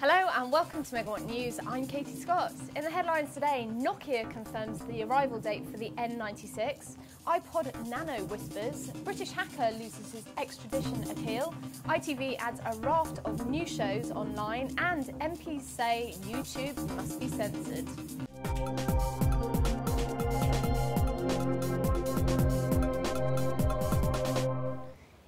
Hello and welcome to Megawhat News. I'm Katie Scott. In the headlines today, Nokia confirms the arrival date for the N96, iPod Nano whispers, British hacker loses his extradition appeal, ITV adds a raft of new shows online, and MPs say YouTube must be censored.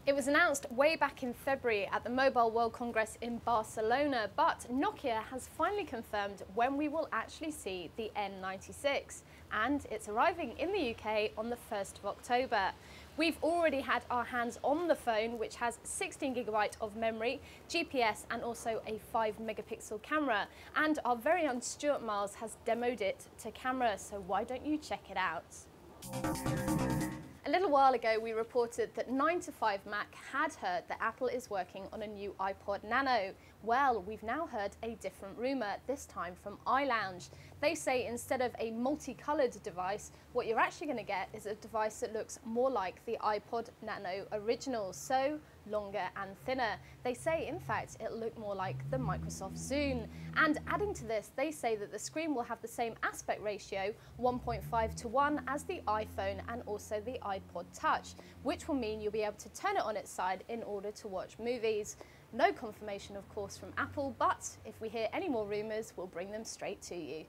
It was announced way back in February at the Mobile World Congress in Barcelona, but Nokia has finally confirmed when we will actually see the N96, and it's arriving in the UK on the 1st of October. We've already had our hands on the phone, which has 16GB of memory, GPS and also a 5-megapixel camera, and our very own Stuart Miles has demoed it to camera, so why don't you check it out? A little while ago, we reported that 9to5Mac had heard that Apple is working on a new iPod Nano. Well, we've now heard a different rumour, this time from iLounge. They say instead of a multicoloured device, what you're actually going to get is a device that looks more like the iPod Nano original, so longer and thinner. They say, in fact, it'll look more like the Microsoft Zune. And adding to this, they say that the screen will have the same aspect ratio, 1.5:1, as the iPhone and also the iPod Touch, which will mean you'll be able to turn it on its side in order to watch movies. No confirmation, of course, from Apple, but if we hear any more rumours, we'll bring them straight to you.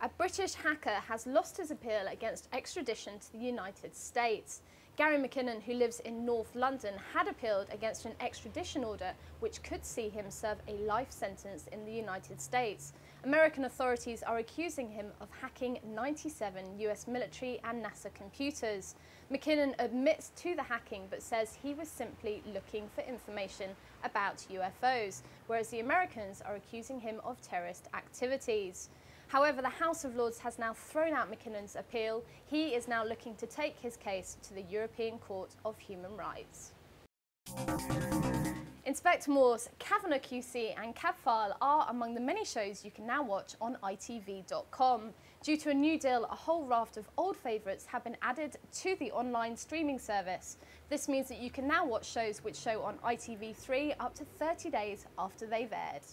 A British hacker has lost his appeal against extradition to the United States. Gary McKinnon, who lives in North London, had appealed against an extradition order which could see him serve a life sentence in the United States. American authorities are accusing him of hacking 97 US military and NASA computers. McKinnon admits to the hacking but says he was simply looking for information about UFOs, whereas the Americans are accusing him of terrorist activities. However, the House of Lords has now thrown out McKinnon's appeal. He is now looking to take his case to the European Court of Human Rights. Inspector Morse, Kavanagh QC and Cabfile are among the many shows you can now watch on ITV.com. Due to a new deal, a whole raft of old favourites have been added to the online streaming service. This means that you can now watch shows which show on ITV3 up to 30 days after they've aired.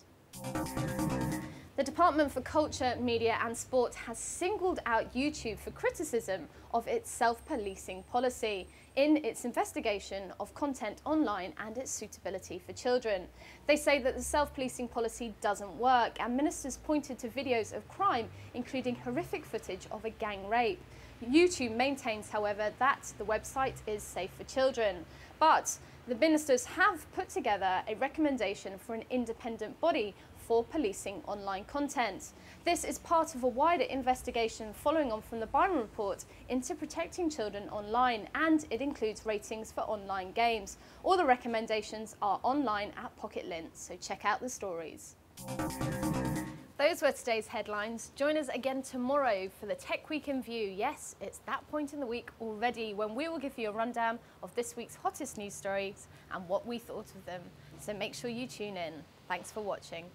The Department for Culture, Media and Sport has singled out YouTube for criticism of its self-policing policy in its investigation of content online and its suitability for children. They say that the self-policing policy doesn't work, and ministers pointed to videos of crime, including horrific footage of a gang rape. YouTube maintains, however, that the website is safe for children. But the ministers have put together a recommendation for an independent body for policing online content. This is part of a wider investigation following on from the Byron report into protecting children online, and it includes ratings for online games. All the recommendations are online at Pocket Lint, so check out the stories. Those were today's headlines. Join us again tomorrow for the Tech Week in View. Yes, it's that point in the week already when we will give you a rundown of this week's hottest news stories and what we thought of them. So make sure you tune in. Thanks for watching.